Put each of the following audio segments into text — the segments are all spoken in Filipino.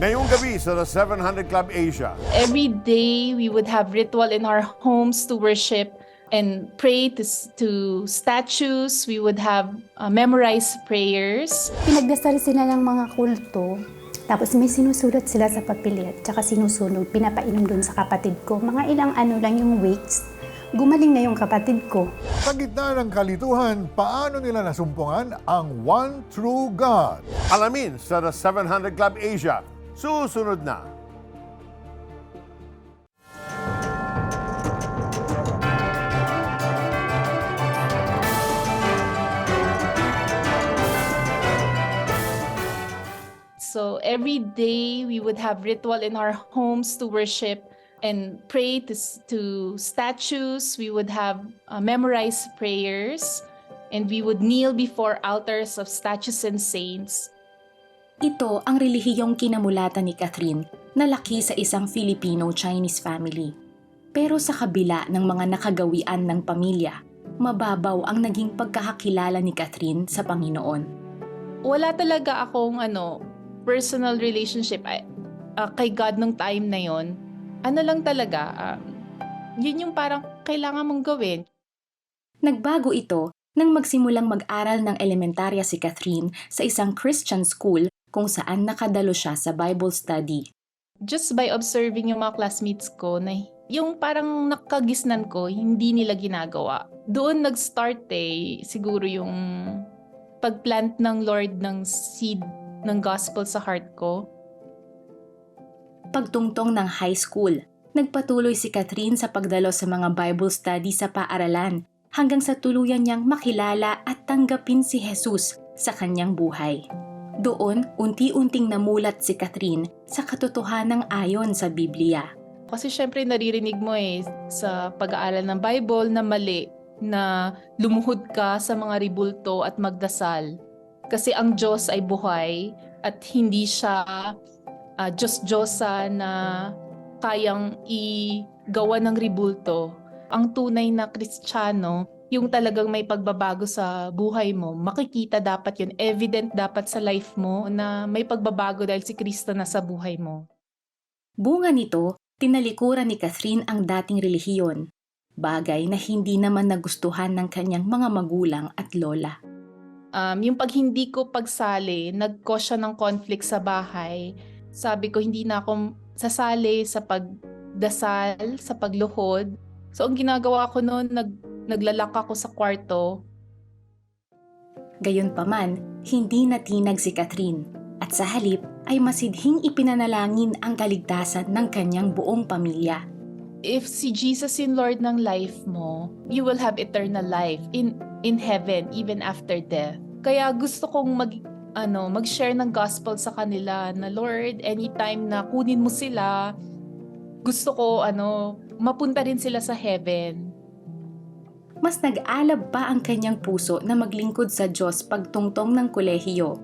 Ngayong gabi sa The 700 Club Asia. Every day, we would have ritual in our homes to worship and pray to statues. We would have memorized prayers. Pinagdasal sila ng mga kulto, tapos may sinusulat sila sa papel at saka sinusunog, pinapainom doon sa kapatid ko. Mga ilang lang yung weeks, gumaling na yung kapatid ko. Sa gitna ng kalituhan, paano nila nasumpungan ang One True God? Alamin sa The 700 Club Asia. Susunod na. So every day, we would have ritual in our homes to worship and pray to statues. We would have memorized prayers, and we would kneel before altars of statues and saints. Ito ang relihiyong kinamulatan ni Catherine na laki sa isang Filipino-Chinese family. Pero sa kabila ng mga nakagawian ng pamilya, mababaw ang naging pagkakakilala ni Catherine sa Panginoon. Wala talaga akong personal relationship kay God nung time na yon. Ano lang talaga, yun yung parang kailangan mong gawin. Nagbago ito nang magsimulang mag-aral ng elementarya si Catherine sa isang Christian school kung saan nakadalo siya sa Bible study. Just by observing yung mga classmates ko na yung parang nakagisnan ko, hindi nila ginagawa. Doon nag-start siguro yung pagplant ng Lord ng seed ng gospel sa heart ko. Pagtungtong ng high school, nagpatuloy si Catherine sa pagdalo sa mga Bible study sa paaralan hanggang sa tuluyan niyang makilala at tanggapin si Jesus sa kanyang buhay. Doon, unti-unting namulat si Catherine sa katotohanang ayon sa Biblia. Kasi syempre naririnig mo sa pag-aaral ng Bible na mali na lumuhod ka sa mga ribulto at magdasal. Kasi ang Diyos ay buhay at hindi siya Diyos-Diyosa na kayang igawa ng ribulto. Ang tunay na Kristiyano, yung talagang may pagbabago sa buhay mo, makikita dapat yun, evident dapat sa life mo na may pagbabago dahil si Kristo na sa buhay mo. Bunga nito, tinalikuran ni Catherine ang dating relihiyon, bagay na hindi naman nagustuhan ng kanyang mga magulang at lola. Yung pag hindi ko pagsali, nag-cause siya ng conflict sa bahay. Sabi ko, hindi na ako sasali sa pagdasal, sa pagluhod. So, ang ginagawa ko noon, naglalak ako sa kwarto. Gayunpaman, hindi natinag si Catherine at sa halip ay masidhing ipinanalangin ang kaligtasan ng kanyang buong pamilya. If si Jesus in Lord ng life mo, you will have eternal life in heaven even after death. Kaya gusto kong mag-share ng gospel sa kanila na Lord, anytime na kunin mo sila, gusto ko mapunta rin sila sa heaven. Mas nag-alab pa ang kanyang puso na maglingkod sa Diyos pagtungtong ng kolehiyo.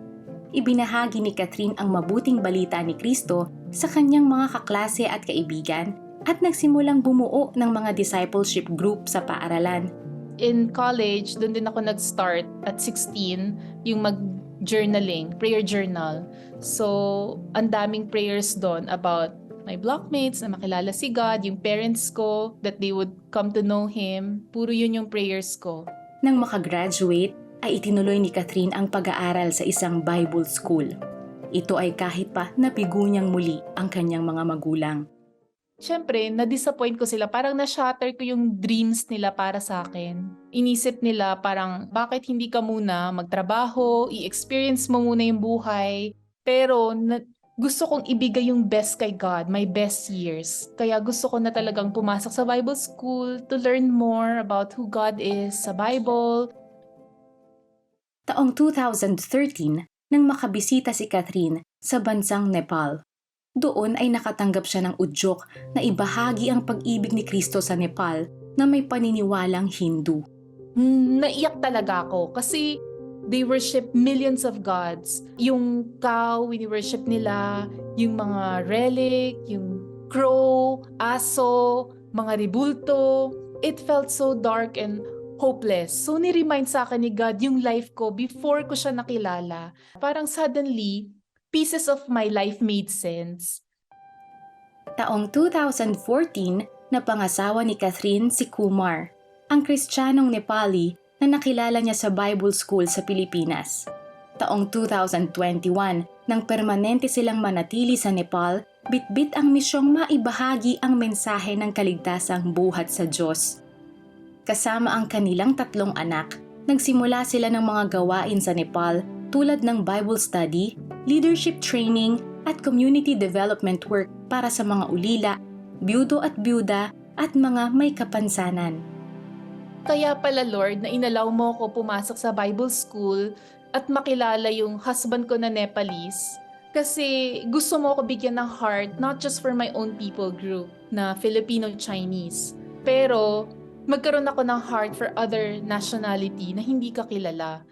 Ibinahagi ni Catherine ang mabuting balita ni Kristo sa kanyang mga kaklase at kaibigan at nagsimulang bumuo ng mga discipleship group sa paaralan. In college, doon din ako nag-start at 16, yung mag-journaling, prayer journal. So, ang daming prayers doon about my blockmates na makilala si God, yung parents ko, that they would come to know Him. Puro yun yung prayers ko. Nang makagraduate, ay itinuloy ni Catherine ang pag-aaral sa isang Bible school. Ito ay kahit pa napigo niyang muli ang kanyang mga magulang. Siyempre, na-disappoint ko sila. Parang na-shatter ko yung dreams nila para sa akin. Inisip nila parang, bakit hindi ka muna magtrabaho, i-experience mo muna yung buhay. Pero gusto kong ibigay yung best kay God, my best years. Kaya gusto ko na talagang pumasok sa Bible school to learn more about who God is sa Bible. Taong 2013, nang makabisita si Catherine sa bansang Nepal. Doon ay nakatanggap siya ng udyok na ibahagi ang pag-ibig ni Kristo sa Nepal na may paniniwalang Hindu. Naiyak talaga ako kasi they worship millions of gods. Yung cow, wini-worship nila, yung mga relic, yung crow, aso, mga ribulto. It felt so dark and hopeless. So ni-remind sa akin ni God yung life ko before ko siya nakilala. Parang suddenly, pieces of my life made sense. Taong 2014, napangasawa ni Catherine si Kumar, ang Kristiyanong Nepali na nakilala niya sa Bible School sa Pilipinas. Taong 2021, nang permanente silang manatili sa Nepal, bitbit ang misyong maibahagi ang mensahe ng kaligtasang buhat sa Diyos. Kasama ang kanilang 3 anak, nagsimula sila ng mga gawain sa Nepal tulad ng Bible study, leadership training at community development work para sa mga ulila, byudo at byuda at mga may kapansanan. Kaya pala Lord na inalaw mo ko pumasok sa Bible School at makilala yung husband ko na Nepalese. Kasi gusto mo ko bigyan ng heart not just for my own people group na Filipino-Chinese. Pero magkaroon ako ng heart for other nationality na hindi ka kilala.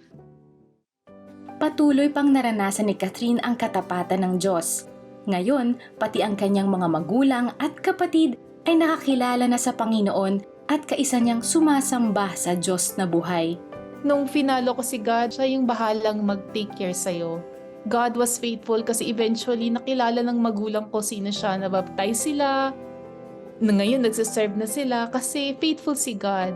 Patuloy pang naranasan ni Catherine ang katapatan ng Diyos. Ngayon, pati ang kanyang mga magulang at kapatid ay nakakilala na sa Panginoon at kaisa niyang sumasamba sa Diyos na buhay. Nung finalo ko si God, siya yung bahalang mag-take care sa'yo. God was faithful kasi eventually nakilala ng magulang ko sino siya, nabaptize sila. Ngayon nagsiserve na sila kasi faithful si God.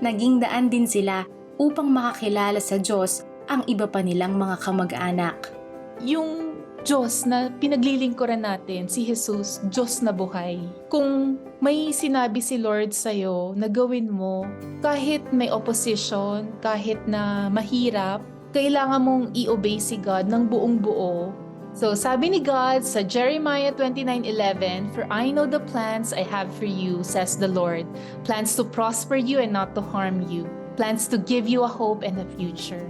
Naging daan din sila upang makakilala sa Diyos ang iba pa nilang mga kamag-anak. Yung Diyos na pinaglilingkuran natin, si Jesus, Diyos na buhay. Kung may sinabi si Lord sa'yo na gawin mo, kahit may opposition, kahit na mahirap, kailangan mong i-obey si God ng buong buo. So sabi ni God sa Jeremiah 29:11, "For I know the plans I have for you, says the Lord, plans to prosper you and not to harm you, plans to give you a hope and a future."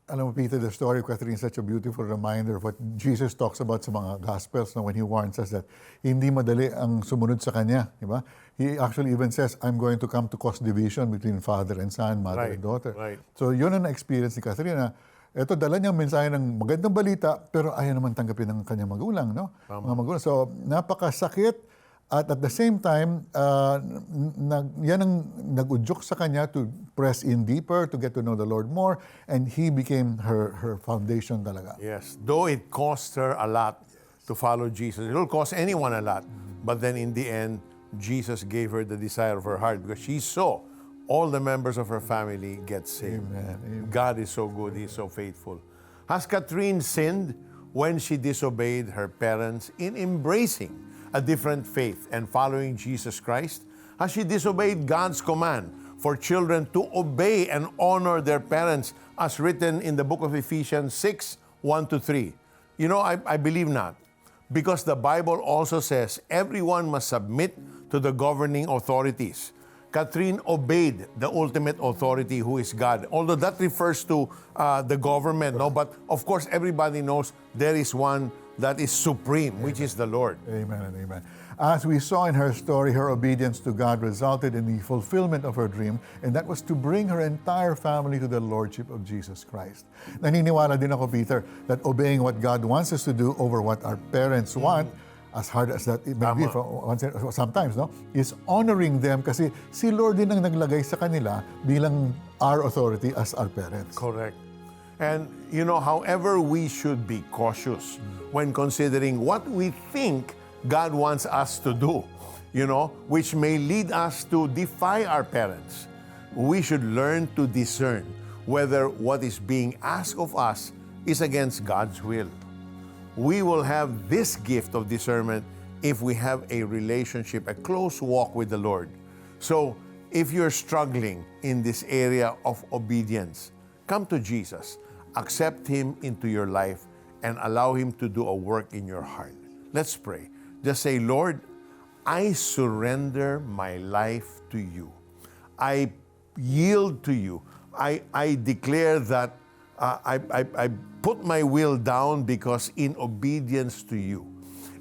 Alam mo, Peter, the story of Catherine is such a beautiful reminder of what Jesus talks about sa mga Gospels na when He warns us that hindi madali ang sumunod sa Kanya. Diba? He actually even says, I'm going to come to cause division between father and son, mother and daughter. Right. So yun ang na-experience ni Catherine na eto, dala niyang mensahe ng magandang balita pero ayaw naman tanggapin ng kanyang magulang. No? Mga magulang. So napakasakit. At the same time, yan ang nag-udyok sa kanya to press in deeper, to get to know the Lord more, and He became her foundation talaga. Yes, though it cost her a lot to follow Jesus. It will cost anyone a lot. But then in the end, Jesus gave her the desire of her heart because she saw all the members of her family get saved. Amen. God is so good. He's so faithful. Has Catherine sinned when she disobeyed her parents in embracing a different faith and following Jesus Christ? Has she disobeyed God's command for children to obey and honor their parents as written in the book of Ephesians 6:1-3? You know, I believe not. Because the Bible also says everyone must submit to the governing authorities. Catherine obeyed the ultimate authority who is God. Although that refers to the government, no? But of course everybody knows there is one that is supreme, which is the Lord. Amen and amen. As we saw in her story, her obedience to God resulted in the fulfillment of her dream, and that was to bring her entire family to the Lordship of Jesus Christ. Naniniwala din ako, Peter, that obeying what God wants us to do over what our parents want, as hard as that it may be sometimes, no, is honoring them kasi si Lord din ang naglagay sa kanila bilang our authority as our parents. Correct. And, you know, however, we should be cautious when considering what we think God wants us to do, you know, which may lead us to defy our parents. We should learn to discern whether what is being asked of us is against God's will. We will have this gift of discernment if we have a relationship, a close walk with the Lord. So, if you're struggling in this area of obedience, come to Jesus. Accept Him into your life and allow Him to do a work in your heart. Let's pray. Just say, Lord, I surrender my life to you. I yield to you. I declare that I put my will down because in obedience to you.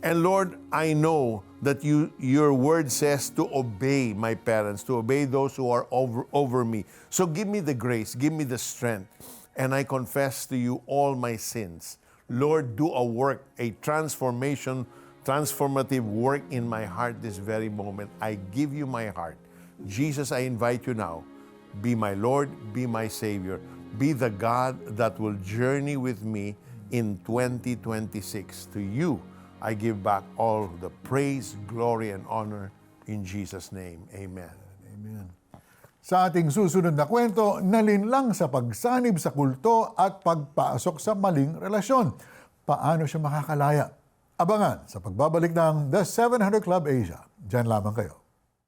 And Lord, I know that your word says to obey my parents, to obey those who are over me. So give me the grace, give me the strength. And I confess to you all my sins. Lord, do a work, a transformative work in my heart this very moment. I give you my heart. Jesus, I invite you now. Be my Lord, be my Savior. Be the God that will journey with me in 2026. To you, I give back all the praise, glory, and honor in Jesus' name. Amen. Amen. Sa ating susunod na kwento, nalinlang sa pagsanib sa kulto at pagpasok sa maling relasyon. Paano siya makakalaya? Abangan sa pagbabalik ng The 700 Club Asia. Diyan lamang kayo.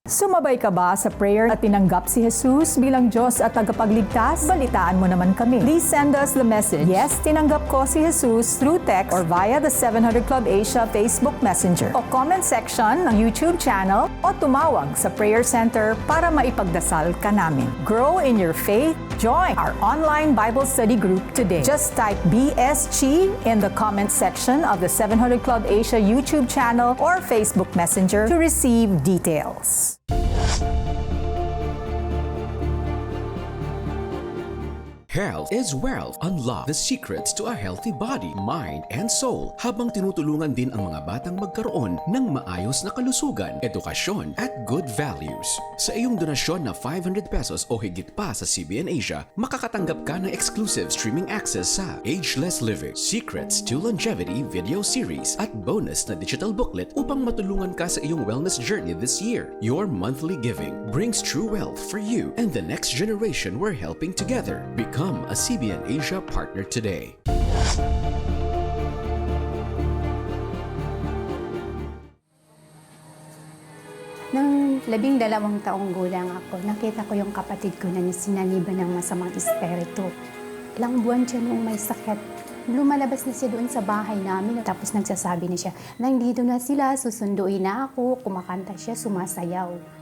Sumabay ka ba sa prayer at tinanggap si Jesus bilang Diyos at tagapagligtas? Balitaan mo naman kami. Please send us the message. Yes, tinanggap ko si Jesus through text or via the 700 Club Asia Facebook Messenger o comment section ng YouTube channel o tumawag sa prayer center para maipagdasal ka namin. Grow in your faith. Join our online Bible study group today. Just type BSG in the comment section of the 700 Club Asia YouTube channel or Facebook Messenger to receive details. Health is wealth. Unlock the secrets to a healthy body, mind, and soul habang tinutulungan din ang mga batang magkaroon ng maayos na kalusugan, edukasyon, at good values. Sa iyong donasyon na 500 pesos o higit pa sa CBN Asia, makakatanggap ka ng exclusive streaming access sa Ageless Living, Secrets to Longevity video series at bonus na digital booklet upang matulungan ka sa iyong wellness journey this year. Your monthly giving brings true wealth for you and the next generation we're helping together. Become a CBN Asia partner today. Nang 12 taong gulang ako, nakita ko yung kapatid ko na sinaniban ng masamang espiritu. Ilang buwan siya nung may sakit. Lumalabas na siya doon sa bahay namin. Tapos nagsasabi na siya, nandito na sila, susunduin na ako. Kumakanta siya, sumasayaw.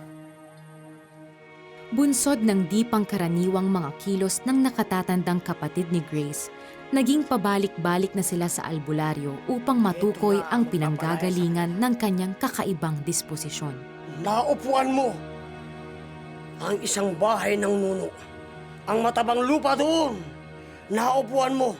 Bunsod ng di pangkaraniwang mga kilos ng nakatatandang kapatid ni Grace, naging pabalik-balik na sila sa albularyo upang matukoy ang pinanggagalingan ng kanyang kakaibang disposisyon. Naupuan mo ang isang bahay ng nuno. Ang matabang lupa doon, naupuan mo.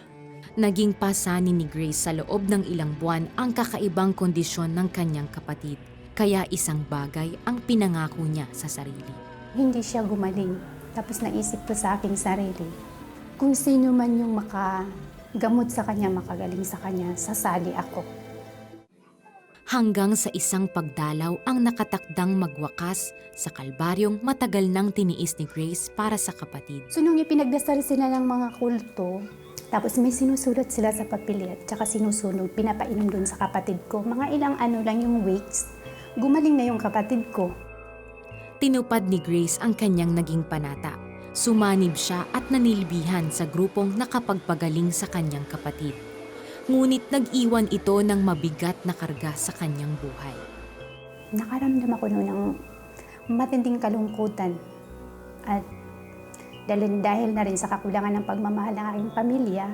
Naging pasanin ni Grace sa loob ng ilang buwan ang kakaibang kondisyon ng kanyang kapatid, kaya isang bagay ang pinangako niya sa sarili. Hindi siya gumaling. Tapos naisip ko sa aking sarili, kung sino man yung makagamot sa kanya, makagaling sa kanya, sasali ako. Hanggang sa isang pagdalaw ang nakatakdang magwakas sa kalbaryong matagal nang tiniis ni Grace para sa kapatid. So nung ipinagdasal sila ng mga kulto, tapos may sinusulat sila sa papel at saka sinusunog, pinapainom dun sa kapatid ko. Mga ilang lang yung weeks, gumaling na yung kapatid ko. Tinupad ni Grace ang kanyang naging panata. Sumanib siya at nanilbihan sa grupong nakapagpagaling sa kanyang kapatid. Ngunit nag-iwan ito ng mabigat na karga sa kanyang buhay. Nakaramdam ako noon ng matinding kalungkutan. At dahil na rin sa kakulangan ng pagmamahal ng aking pamilya,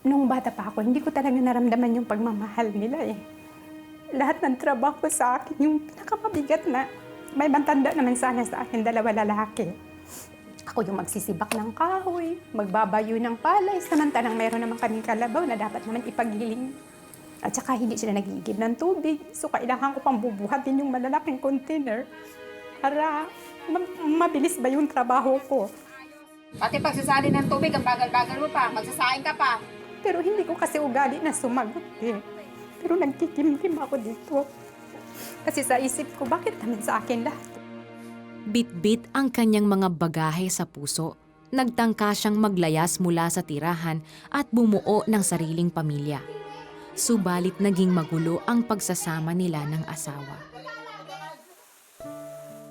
nung bata pa ako, hindi ko talaga naramdaman yung pagmamahal nila eh. Lahat ng trabaho sa akin, yung pinakamabigat na may bantanda naman sana sa akin, 2 lalaki. Ako yung magsisibak ng kahoy, magbabayo ng palay, samantalang mayroon naman kaming kalabaw na dapat naman ipagiling. At saka hindi sila nag-iigib ng tubig, so kailangan ko pang bubuhatin yung malalaking container para mabilis ba yung trabaho ko. Pati pagsasali ng tubig, ang bagal-bagal mo pa, magsasaing ka pa. Pero hindi ko kasi ugali na sumagot eh. Pero nagkikimkim ako dito. Kasi sa isip ko, bakit naman sa akin lahat? Bit-bit ang kanyang mga bagahe sa puso. Nagtangka siyang maglayas mula sa tirahan at bumuo ng sariling pamilya. Subalit naging magulo ang pagsasama nila ng asawa.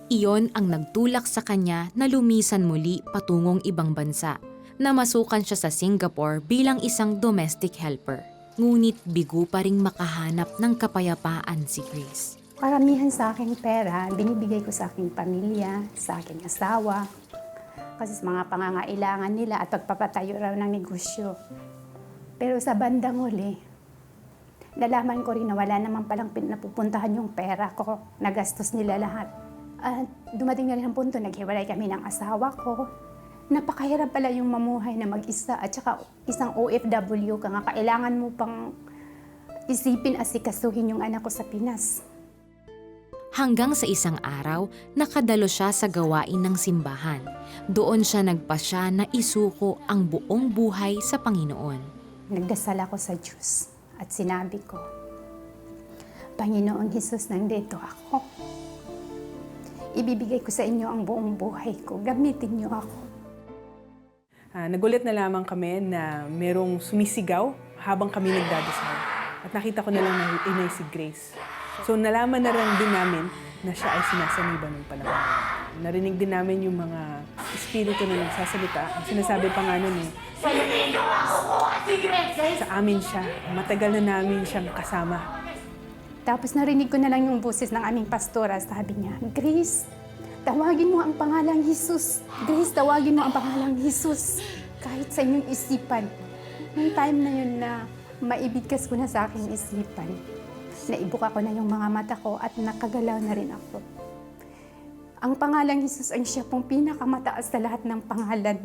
Iyon ang nagtulak sa kanya na lumisan muli patungong ibang bansa. Namasukan siya sa Singapore bilang isang domestic helper. Ngunit bigo pa ring makahanap ng kapayapaan si Grace. Karamihan sa aking pera, binibigay ko sa aking pamilya, sa aking asawa. Kasi sa mga pangangailangan nila at pagpapatayo raw ng negosyo. Pero sa bandang huli, nalaman ko rin na wala naman palang napupuntahan yung pera ko. Nagastos nila lahat. At dumating na rin ang punto, naghiwalay kami ng asawa ko. Napakahirap pala yung mamuhay na mag-isa at saka isang OFW ka nga. Kailangan mo pang isipin asikasuhin yung anak ko sa Pinas. Hanggang sa isang araw, nakadalo siya sa gawain ng simbahan. Doon siya nagpasya na isuko ang buong buhay sa Panginoon. Nagdasal ako sa Diyos at sinabi ko, Panginoong Hesus, nandito ako. Ibibigay ko sa inyo ang buong buhay ko. Gamitin niyo ako. Nagulat na lamang kami na merong sumisigaw habang kami nagdadasal. At nakita ko na lang na inay si Grace. So nalaman na rin din namin na siya ay sinasaniban ng panahon. Narinig din namin yung mga espiritu na nagsasalita. Ang sinasabi pa nga nun sa amin siya. Matagal na namin siyang kasama. Tapos narinig ko na lang yung boses ng aming pastora. Sabi niya, Grace, tawagin mo ang pangalang Jesus. Grace, tawagin mo ang pangalang Jesus. Kahit sa inyong isipan. Nung time na yun na maibigkas ko na sa aking isipan, naibuka ko na yung mga mata ko at nakagalaw na rin ako. Ang pangalang Jesus ang siya pong pinakamataas sa lahat ng pangalan.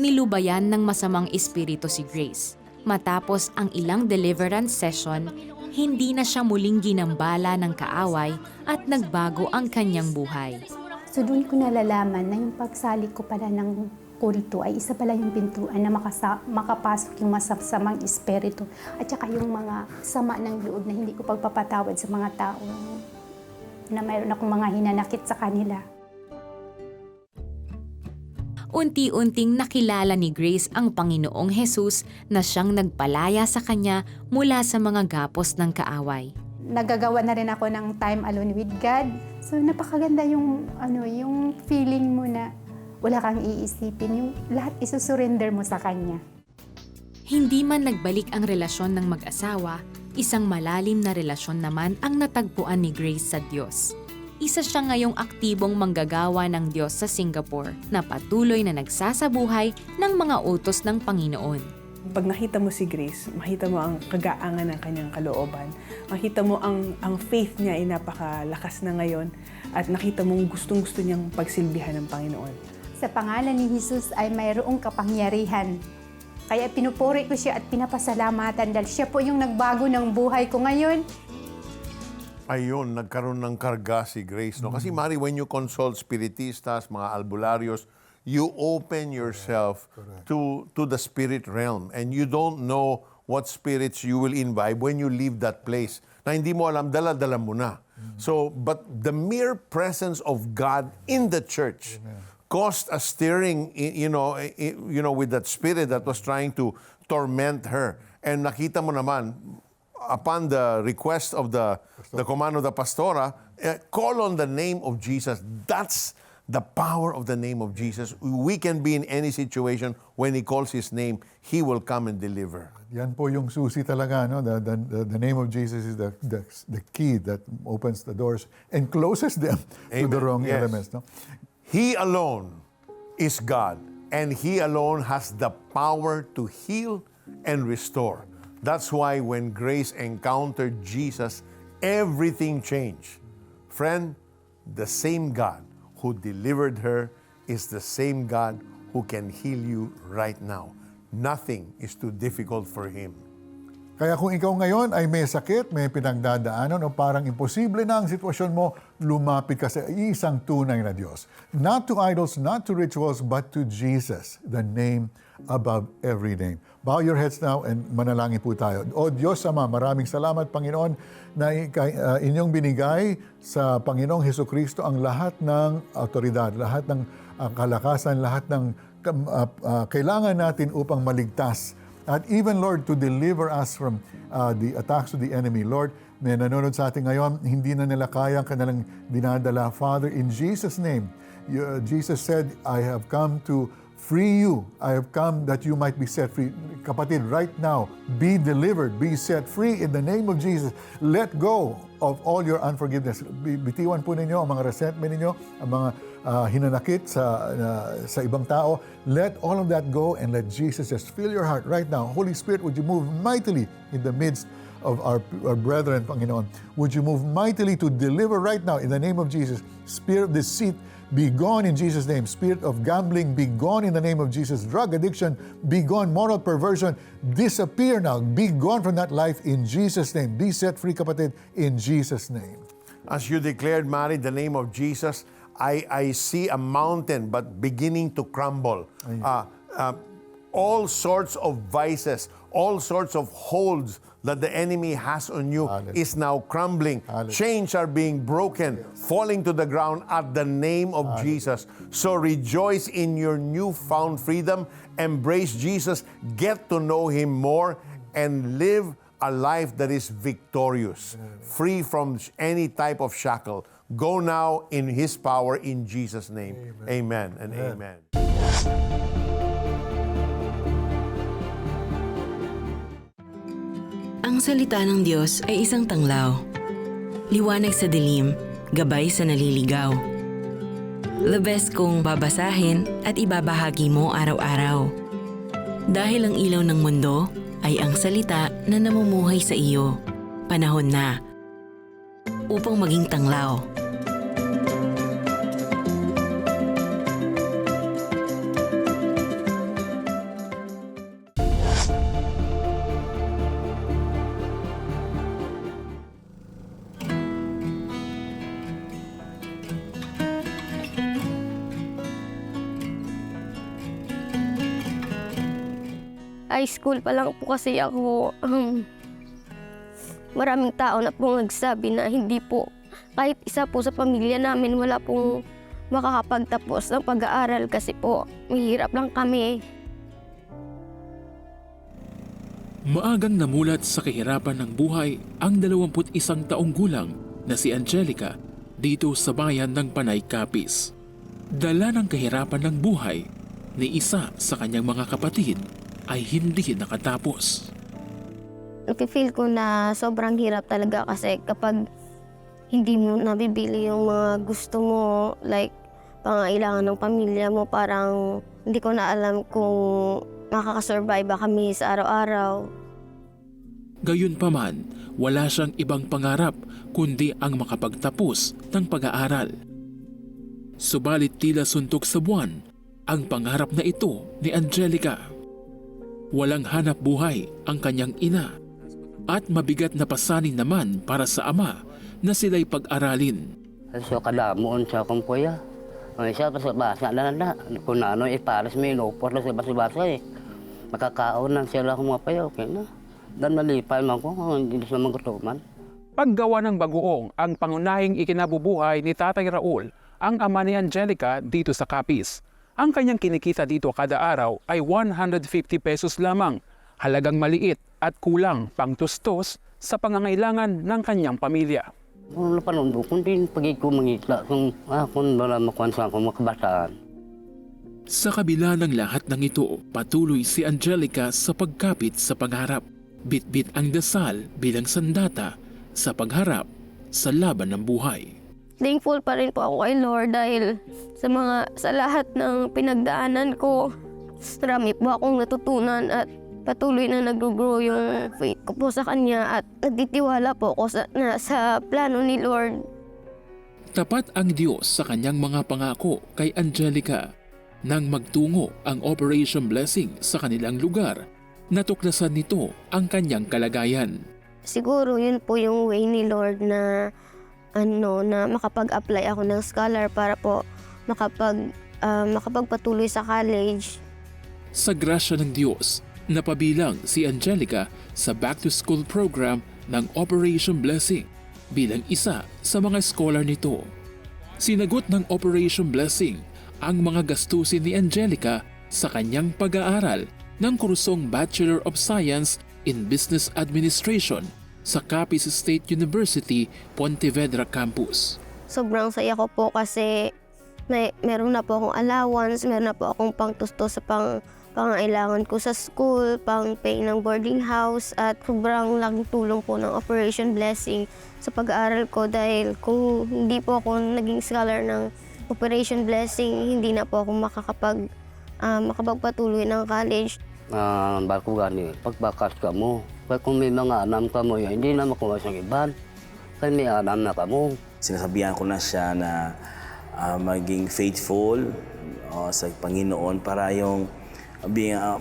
Nilubayan ng masamang espiritu si Grace. Matapos ang ilang deliverance session, hindi na siya muling ginambala ng kaaway at nagbago ang kanyang buhay. So doon ko nalalaman na yung pagsali ko pala ng kulto ay isa pala yung pintuan na makapasok yung masasamang espiritu at saka yung mga sama ng loob na hindi ko pagpapatawad sa mga tao na mayroon akong mga hinanakit sa kanila. Unti-unting nakilala ni Grace ang Panginoong Hesus na siyang nagpalaya sa kanya mula sa mga gapos ng kaaway. Nagagawa na rin ako ng time alone with God. So napakaganda yung yung feeling mo na wala kang iisipin, yung lahat isusurrender mo sa Kanya. Hindi man nagbalik ang relasyon ng mag-asawa, isang malalim na relasyon naman ang natagpuan ni Grace sa Diyos. Isa siya ngayong aktibong manggagawa ng Diyos sa Singapore na patuloy na nagsasabuhay ng mga utos ng Panginoon. Pag nakita mo si Grace, makita mo ang kagaangan ng kanyang kalooban. Makita mo ang faith niya ay napakalakas na ngayon at nakita mong gustong-gusto niyang pagsilbihan ng Panginoon. Sa pangalan ni Jesus ay mayroong kapangyarihan. Kaya pinupuri ko siya at pinapasalamatan dahil siya po yung nagbago ng buhay ko ngayon. Ayun, nagkaroon ng karga si Grace. No? Kasi Mari, when you consult spiritistas, mga albularyos, you open yourself to the spirit realm. And you don't know what spirits you will imbibe when you leave that place. Na hindi mo alam, dala-dala mo na. So, but the mere presence of God in the church caused a stirring, with that spirit that was trying to torment her. And nakita mo naman, upon the request of the command of the pastora, call on the name of Jesus. That's the power of the name of Jesus. We can be in any situation. When He calls His name, He will come and deliver. Yan po yung susi talaga, no? The name of Jesus is the key that opens the doors and closes them to the wrong elements. No? He alone is God, and He alone has the power to heal and restore. That's why when Grace encountered Jesus, everything changed. Friend, the same God who delivered her is the same God who can heal you right now. Nothing is too difficult for Him. Kaya kung ikaw ngayon ay may sakit, may pinagdadaanan o parang imposible na ang sitwasyon mo, lumapit ka sa isang tunay na Diyos. Not to idols, not to rituals, but to Jesus, the name above every name. Bow your heads now and manalangin po tayo. O Diyos Ama, maraming salamat Panginoon na inyong binigay sa Panginoong Hesukristo ang lahat ng autoridad, lahat ng kalakasan, lahat ng kailangan natin upang maligtas. At even, Lord, to deliver us from the attacks of the enemy. Lord, may nanonood sa atin ngayon, hindi na nila kaya ang kanilang dinadala. Father, in Jesus' name, Jesus said, I have come to free you. I have come that you might be set free. Kapatid, right now, be delivered, be set free in the name of Jesus. Let go of all your unforgiveness. Bitiwan po ninyo ang mga resentment ninyo, ang mga hinanakit sa ibang tao. Let all of that go and let Jesus just fill your heart right now. Holy Spirit, would you move mightily in the midst of our brethren, Panginoon? Would you move mightily to deliver right now in the name of Jesus? Spirit of deceit, be gone in Jesus' name. Spirit of gambling, be gone in the name of Jesus. Drug addiction, be gone. Moral perversion, disappear now. Be gone from that life in Jesus' name. Be set free, kapatid, in Jesus' name. As you declared, Mari, the name of Jesus, I see a mountain but beginning to crumble. All sorts of vices, All sorts of holds that the enemy has on you is now crumbling. Chains are being broken, falling to the ground at the name of Jesus. So rejoice in your newfound freedom. Embrace Jesus. Get to know Him more and live a life that is victorious, free from any type of shackle. Go now in His power in Jesus' name. Amen and amen. Ang salita ng Diyos ay isang tanglaw. Liwanag sa dilim, gabay sa naliligaw. The best kong babasahin at ibabahagi mo araw-araw. Dahil ang ilaw ng mundo ay ang salita na namumuhay sa iyo. Panahon na upang maging tanglaw. High school pa lang po kasi ako, maraming tao na po nagsabi na hindi po, kahit isa po sa pamilya namin, wala pong makakapagtapos ng pag-aaral kasi po, mahirap lang kami. Maagang namulat sa kahirapan ng buhay ang 21 taong gulang na si Angelica dito sa bayan ng Panay, Capiz. Dala ng kahirapan ng buhay ni isa sa kanyang mga kapatid ay hindi nakatapos. Feel ko na sobrang hirap talaga kasi kapag hindi mo nabibili yung mga gusto mo, like pangailangan ng pamilya mo, parang hindi ko na alam kung makakasurvive ba kami sa araw-araw. Gayunpaman, wala siyang ibang pangarap kundi ang makapagtapos ng pag-aaral. Subalit tila suntok sa buwan ang pangarap na ito ni Angelica. Walang hanap buhay ang kanyang ina at mabigat na pasanin naman para sa ama na sila'y pag-aralin. So kadamuon sa akong kuya. Ang isa pa sa basa na. Kung ano ipares may inupor na sa basa eh. Makakaon lang sila akong mga payo. Okay na. Dan malipay man ko kung hindi sila magkutuman. Paggawa ng bagoong ang pangunahing ikinabubuhay ni Tatay Raul, ang ama ni Angelica dito sa Capiz. Ang kanyang kinikita dito kada araw ay 150 pesos lamang, halagang maliit at kulang pangtustos sa pangangailangan ng kanyang pamilya. Kung napanundo, kung din pagig ko mangitla, kung wala makuhan sa akong makabataan. Sa kabila ng lahat ng ito, patuloy si Angelica sa pagkapit sa pangarap. Bit-bit ang dasal bilang sandata sa pagharap sa laban ng buhay. Thankful pa rin po ako kay Lord dahil sa lahat ng pinagdaanan ko, marami po akong natutunan at patuloy na nag-grow yung faith ko po sa Kanya at nagtitiwala po ako sa plano ni Lord. Tapat ang Diyos sa kanyang mga pangako kay Angelica. Nang magtungo ang Operation Blessing sa kanilang lugar, natuklasan nito ang kanyang kalagayan. Siguro yun po yung way ni Lord na na makapag-apply ako ng scholar para po makapagpatuloy sa college. Sa grasya ng Diyos, napabilang si Angelica sa back-to-school program ng Operation Blessing bilang isa sa mga scholar nito. Sinagot ng Operation Blessing ang mga gastusin ni Angelica sa kanyang pag-aaral ng kursong Bachelor of Science in Business Administration sa Capiz State University, Pontevedra Campus. Sobrang saya ko po kasi meron na po akong allowance, meron na po akong pangtustos sa pangailangan ko sa school, pang-pay ng boarding house at sobrang laking tulong po ng Operation Blessing sa pag-aaral ko dahil kung hindi po ako naging scholar ng Operation Blessing, hindi na po ako makapagpatuloy ng college. Bako gani, pagbakas ka mo. Kaya kung may mga anam ka mo, hindi na makuha sa iban. Kaya may anam na ka mo. Sinasabihan ko na siya na maging faithful sa Panginoon para yung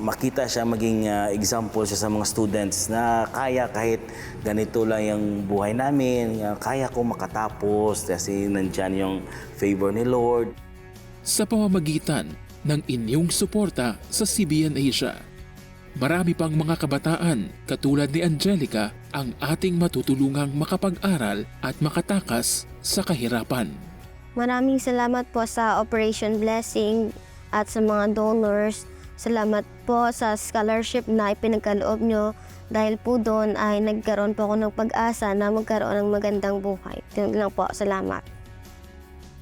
makita siya, maging example siya sa mga students na kaya kahit ganito lang yung buhay namin, kaya ko makatapos kasi nandyan yung favor ni Lord. Sa pamamagitan ng inyong suporta sa CBN Asia, Marami pang mga kabataan katulad ni Angelica ang ating matutulungang makapag-aral at makatakas sa kahirapan. Maraming salamat po sa Operation Blessing at sa mga donors. Salamat po sa scholarship na ipinagkaloob nyo. Dahil po doon ay nagkaroon po ako ng pag-asa na magkaroon ng magandang buhay. Yun lang po, salamat.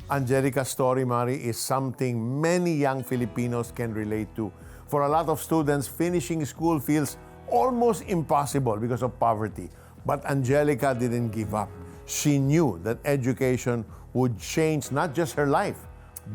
Angelica's story, Mari, is something many young Filipinos can relate to. For a lot of students, finishing school feels almost impossible because of poverty. But Angelica didn't give up. She knew that education would change not just her life,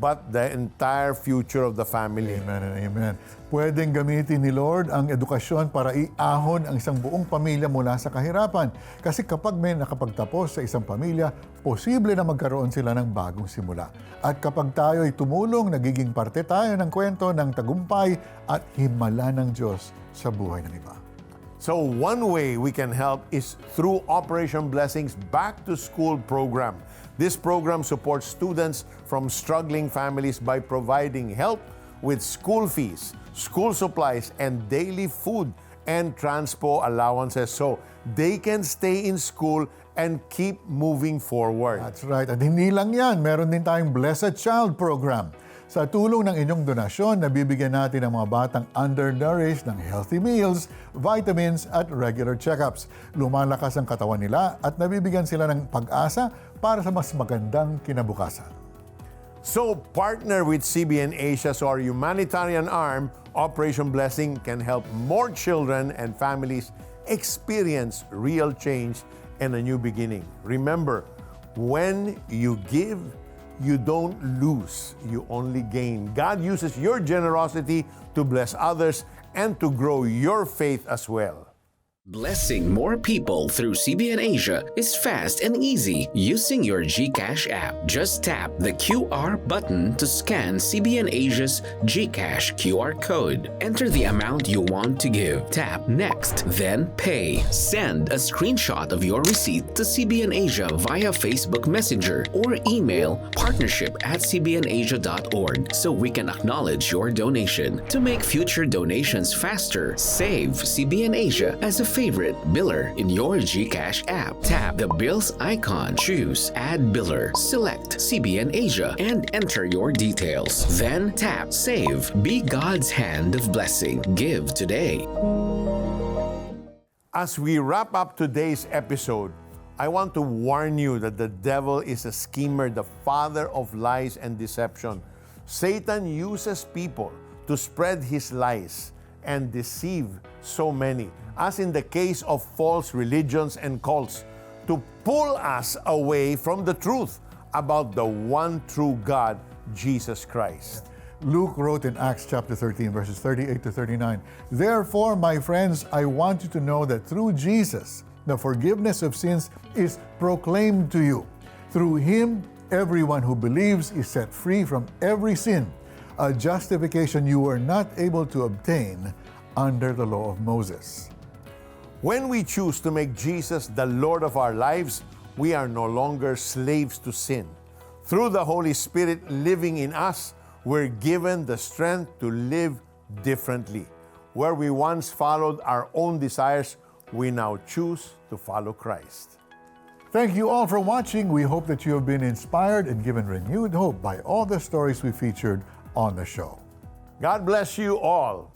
but the entire future of the family. Amen and amen. Pwedeng gamitin ni Lord ang edukasyon para iahon ang isang buong pamilya mula sa kahirapan. Kasi kapag may nakapagtapos sa isang pamilya, posible na magkaroon sila ng bagong simula. At kapag tayo ay tumulong, nagiging parte tayo ng kwento ng tagumpay at himala ng Diyos sa buhay ng iba. So one way we can help is through Operation Blessing's Back to School program. This program supports students from struggling families by providing help with school fees, school supplies, and daily food and transpo allowances so they can stay in school and keep moving forward. That's right. At hindi lang yan, meron din tayong Blessed Child program. Sa tulong ng inyong donasyon, nabibigyan natin ang mga batang undernourished ng healthy meals, vitamins at regular checkups. Lumalakas ang katawan nila at nabibigyan sila ng pag-asa para sa mas magandang kinabukasan. So partner with CBN Asia so our humanitarian arm, Operation Blessing, can help more children and families experience real change and a new beginning. Remember, when you give, you don't lose, you only gain. God uses your generosity to bless others and to grow your faith as well. Blessing more people through CBN Asia is fast and easy using your GCash app. Just tap the QR button to scan CBN Asia's GCash QR code. Enter the amount you want to give. Tap Next, then Pay. Send a screenshot of your receipt to CBN Asia via Facebook Messenger or email partnership@cbnasia.org so we can acknowledge your donation. To make future donations faster, save CBN Asia as a favorite biller in your GCash app. Tap the bills icon, choose Add Biller, select CBN Asia, and enter your details. Then tap Save. Be God's hand of blessing. Give today. As we wrap up today's episode, I want to warn you that the devil is a schemer, the father of lies and deception. Satan uses people to spread his lies and deceive so many, as in the case of false religions and cults, to pull us away from the truth about the one true God, Jesus Christ. Luke wrote in Acts chapter 13, verses 38 to 39, "Therefore, my friends, I want you to know that through Jesus, the forgiveness of sins is proclaimed to you. Through Him, everyone who believes is set free from every sin, a justification you were not able to obtain under the law of Moses." When we choose to make Jesus the Lord of our lives, we are no longer slaves to sin. Through the Holy Spirit living in us, we're given the strength to live differently. Where we once followed our own desires, we now choose to follow Christ. Thank you all for watching. We hope that you have been inspired and given renewed hope by all the stories we featured on the show. God bless you all.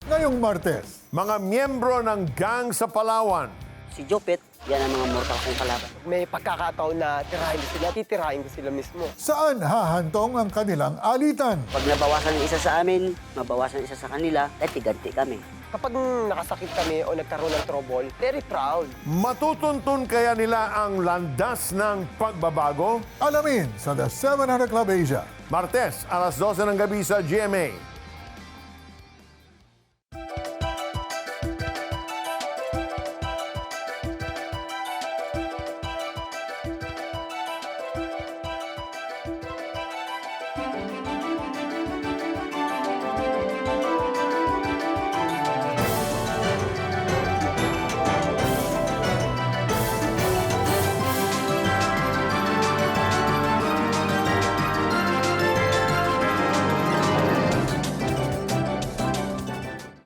Ngayong Martes, mga miyembro ng gang sa Palawan. Si Jopet, yan ang mga mortal kong kalaban. May pagkakataon na tirahin sila, titirahin ko sila mismo. Saan hahantong ang kanilang alitan? Pag nabawasan ng isa sa amin, mabawasan isa sa kanila, ganti kami. Kapag nakasakit kami o nagkaroon ng trouble, very proud. Matutuntun kaya nila ang landas ng pagbabago? Alamin sa The 700 Club Asia. Martes, alas 12 ng gabi sa GMA.